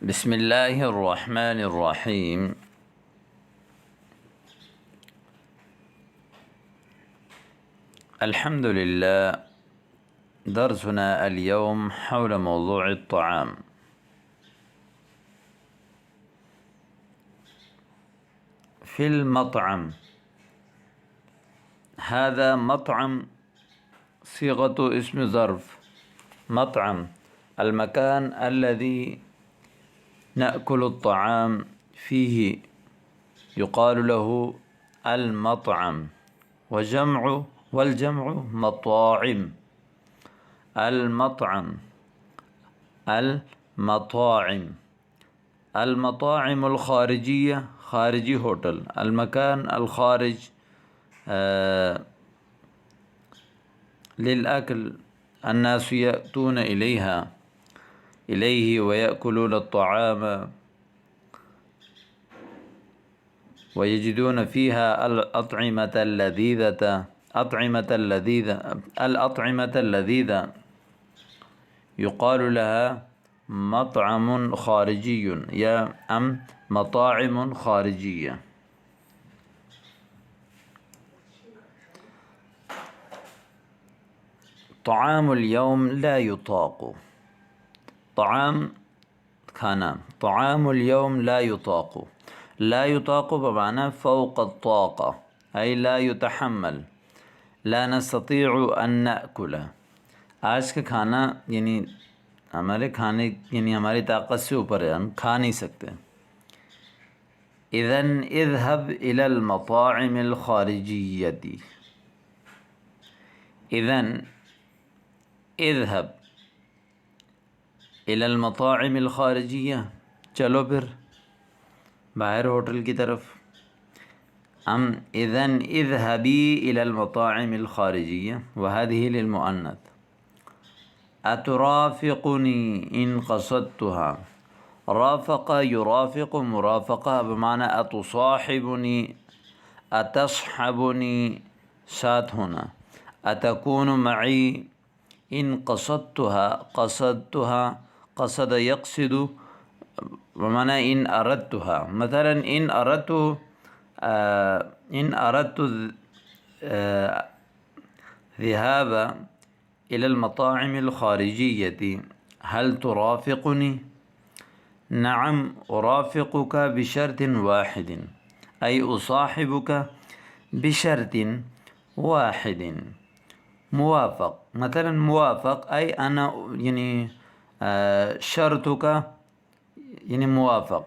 بسم الله الرحمن الرحيم. الحمد لله. درسنا اليوم حول موضوع الطعام. في المطعم، هذا مطعم صيغة اسم ظرف. مطعم المكان الذي نأكل الطعام فيه يقال له المطعم، والجمع مطاعم. المطعم، المطاعم الخارجية، خارجي ہوٹل. المكان الخارج للأكل، الناس يأتون إليه ويأكلون الطعام ويجدون فيها الأطعمة اللذيذة يقال لها مطعم خارجي يا مطاعم خارجية. طعام اليوم لا يطاق. طعام کھانا. طعام اليوم لا يطاق. لا يطاق بمعنى فوق الطاقة، أي لا يتحمل، لا نستطيع أن نأكل. آج کا کھانا یعنی ہمارے کھانے یعنی ہماری طاقت سے اوپر ہے، ہم کھا نہیں سکتے. اذن اذهب إلى المطاعم الخارجية. اذن اذهب إلى المطاعم الخارجية، چلو پھر باہر ہوٹل کی طرف. اذن اذهبي إلى المطاعم الخارجية، وهذه للمؤنث. أترافقني إن قصدتها. رافق يرافق، مرافقة بمعنى أتصاحبني، أتصحبني، ساتھ ہونا. أتكون معي إن قصدتها، قصد يقصد بمعنى إن أردتها. مثلا إن أردت ذهاب إلى المطاعم الخارجية، هل ترافقني؟ نعم أرافقك بشرط واحد، أي أصاحبك بشرط واحد. موافق، مثلا موافق أي أنا يعني شرطك يعني موافق.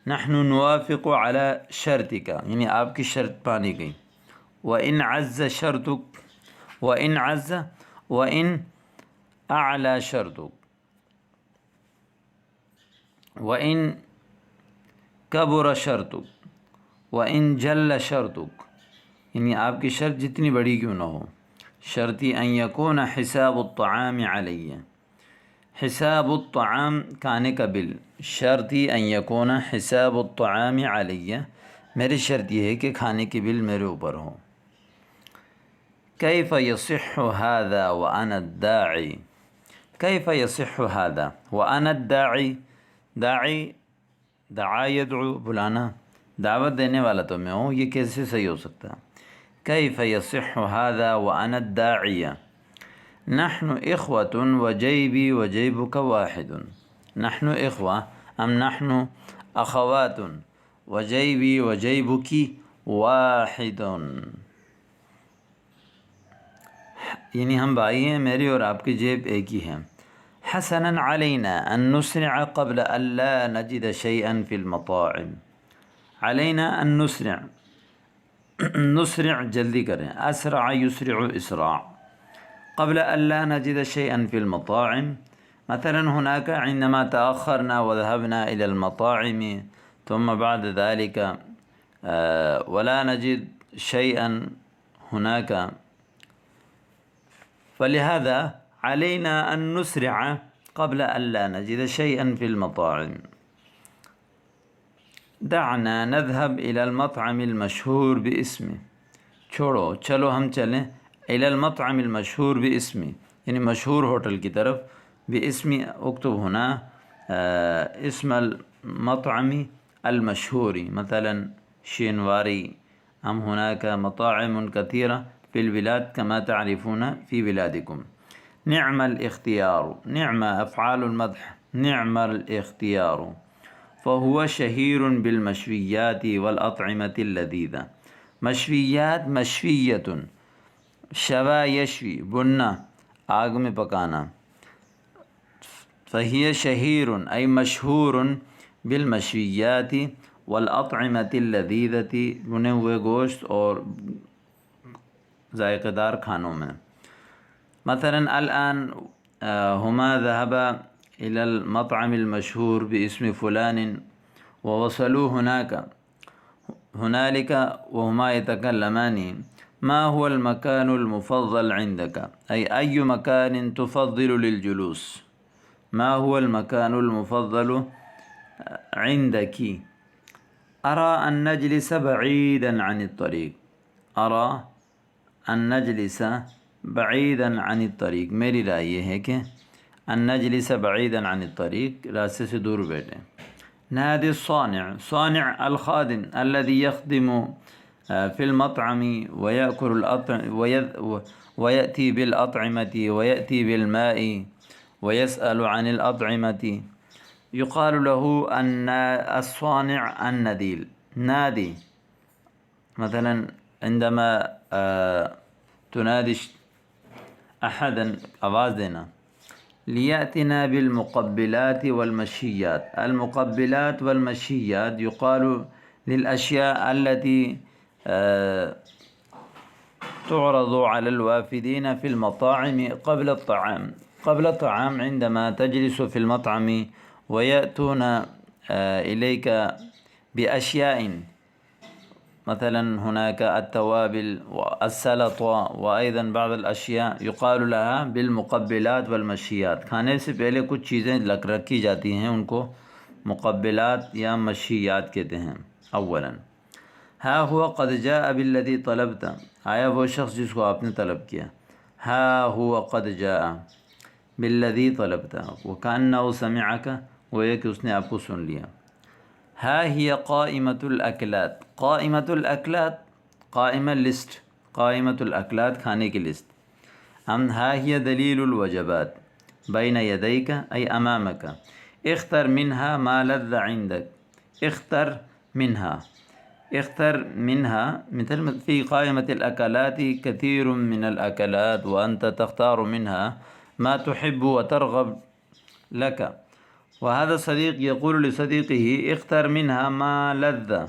نحن نوافق على شرطك يعني آپ کی شرط مانی گئی. وإن عز شرطك، وإن عز، وإن أعلى شرطك، وإن كبر شرطك، وإن جل شرطك، یعنی آپ کی شرط جتنی بڑی کیوں نہ ہو. شرطی ان یکون حساب الطعام علی، حساب الطعام کھانے کا بل. شرطی ان یکون حساب الطعام علی، میری شرط یہ ہے کہ کھانے کی بل میرے اوپر ہو. کیف یصح هذا وانا الداعی. کیف یصح هذا وانا الداعی. داعی، دعا یدعو، بلانا، دعوت دینے والا تو میں ہوں، یہ کیسے صحیح ہو سکتا ہے؟ کیف یصح هذا وانا الداعی. نحن اخوة وجیبی وجیبک واحد. نحن اخوہ، نحن اخوات وجیبی وجیبک واحد، یعنی ہم بھائی ہیں، میری اور آپ کی جیب ایک ہی ہے. حسنا علینا ان نسرع قبل ان لا نجد شيئا في المطاعم. علینا ان نسرع، نسرع جلدی کریں، اسرع یسرع اسراع. قبل ان لا نجد شيئا في المطاعم، مثلا هناك عندما تأخرنا وذهبنا إلى المطاعم ثم بعد ذلك ولا نجد شيئا هناك، فلهذا علينا أن نسرع قبل أن لا نجد شيئا في المطاعم. دعنا نذهب إلى المطعم المشهور باسمه. چھوڑو، چلو ہم چلیں إلى المطعم المشهور باسمه، یعنی مشہور ہوٹل کی طرف. باسم اکتب ہونا اسم المطعم المشهور مثلا شينواري. أم هناك مطاعم كثيرة في البلاد كما تعرفون في بلادكم. نعم الاختيار، نعم أفعال المدح، نعم الاختيار. فهو شهير بالمشويات والأطعمة اللذيذة. مشویات مشویت، شوا یشوی بننا آگ میں پکانا. فہی شہیر ای مشہور بالمشویات والاطعمة اللذیذة، بنے ہوئے گوشت اور ذائقہ دار کھانوں میں. مثلا الآن ہما ذهبا إلى المطعم المشهور باسم فلان ووصلوا هنالك وهما يتكلمان ما هو المكان المفضل عندك، أي مكان تفضل للجلوس، ما هو المكان المفضل عندك. أرى أن نجلس بعيدا عن الطريق، أرى أن نجلس بعيدا عن الطريق، میری رائے یہ ہے کہ أن نجلس بعيدا عن الطريق، راستے سے دور بیٹھیں. نادي الصانع، صانع الخادم الذي يخدم في المطعم ويأكل الأطعمة ويأتي بالأطعمة ويأتي بالماء ويسأل عن الأطعمة، يقال له أن الصانع النديل. نادي مثلا عندما تنادي أحدا آواز دینا. ليأتنا بالمقبلات والمشيات، المقبلات والمشيات يقال للأشياء التي تعرض على الوافدين في المطاعم قبل الطعام. قبل الطعام عندما تجلس في المطعم ويأتون إليك بأشياء، مثلا هناك التوابل والسلطة وأيضا بعض الأشياء يقال لها بالمقبلات والمشيات. کھانے سے پہلے کچھ چیزیں رکھی جاتی ہیں، ان کو مقبلات یا مشیات کہتے ہیں. اولا ها هو قد جاء بالذي طلبت، آیا وہ شخص جس کو آپ نے طلب کیا. ها هو قد جاء بالذي طلبت وكأنه سمعك، گویا کہ اس نے آپ کو سن لیا. ها هي قائمة الأكلات، قائمة الأكلات قائمة لسٹ، قائمة الأكلات کھانے کی لسٹ. ها هي دلیل الوجبات بين يديك أي أمامك. اختر منها ما لذ عندك، اختر منها، اختر منها. مثل في قائمة الأكلات كثير من الأكلات وأنت تختار منها ما تحب وترغب لك. وهذا الصديق يقول لصديقه اختر منها ما لذ،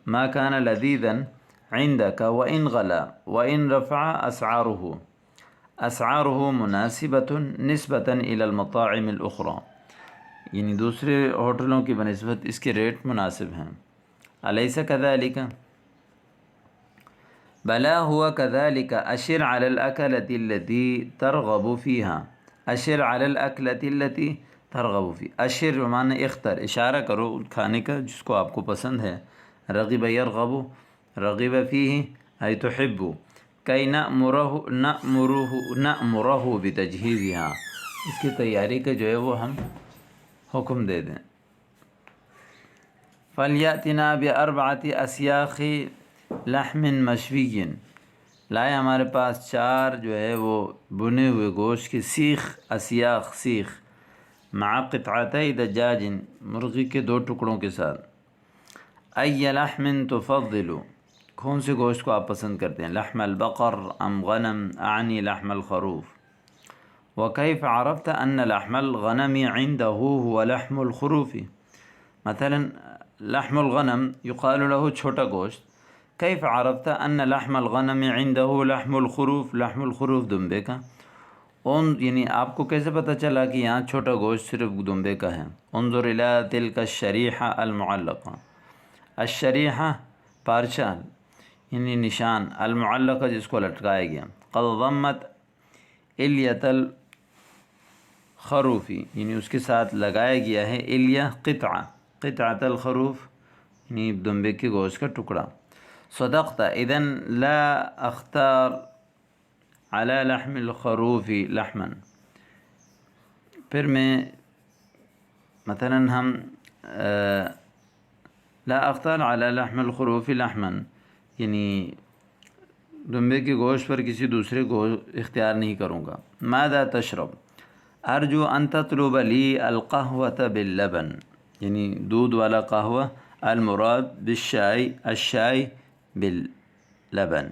ما كان لذيذا عندك وإن غلا وإن رفع أسعاره، أسعاره مناسبة نسبة إلى المطاعم الأخرى، یعنی دوسرے ہوٹلوں کی بنسبت اس کے ریٹ مناسب ہیں. أليس كذلك؟ بلا هو كذلك. أشر على الأكلة التي ترغب فيها، أشر على الأكلة التي ترغب فيها. أشر معنی اختر، اشارہ کرو کھانے کا جس کو آپ کو پسند ہے. رغب يرغب، رغب فيه أي تحب. كي نأمره بتجهيزها، اس کی تیاری کا جو ہے وہ ہم حکم دے دیں. فَلْيَأْتِنَا بِأَرْبَعَةِ أَسْيَاخِ لَحْمٍ مَشْوِيٍّ، لائے ہمارے پاس 4 جو ہے وہ بنے ہوئے گوشت کی سیخ، اسیاخ سیخ. مع قطعتي دجاج، مرغی کے 2 ٹکڑوں کے ساتھ. أي لحم تفضل، کون سے گوشت کو آپ پسند کرتے ہیں. لحم البقر ام غنم، أعني لحم الخروف. وكيف عرفت أن لحم الغنم عنده هو لحم الخروف. مثلا لحم الغنم يقال له چھوٹا گوشت. كيف عرفت أن لحم الغنم عنده لحم الخروف، لحم الخروف دمبے کا. یعنی آپ کو کیسے پتہ چلا کہ یہاں چھوٹا گوشت صرف دمبے کا ہے. انظر إلى تلك الشريحة المعلقة، الشریحہ پارچہ یعنی نشان، المعلقہ جس کو لٹکایا گیا. قد ضمت الیۃ الخروفی، یعنی اس کے ساتھ لگایا گیا ہے الیہ قطعہ، قطعۃ الخروف یعنی دمبے کے گوشت کا ٹکڑا. صدقت اذن لا اختار على لحم الخروف لحما، پھر میں مثلا ہم لا اختار على لحم الخروف لحما، یعنی دمبے کے گوشت پر کسی دوسرے کو اختیار نہیں کروں گا۔ ماذا تشرب؟ ارجو ان تطلب لی القهوة باللبن، یعنی دودھ والا قہوہ، المراد بالشائی الشائی باللبن۔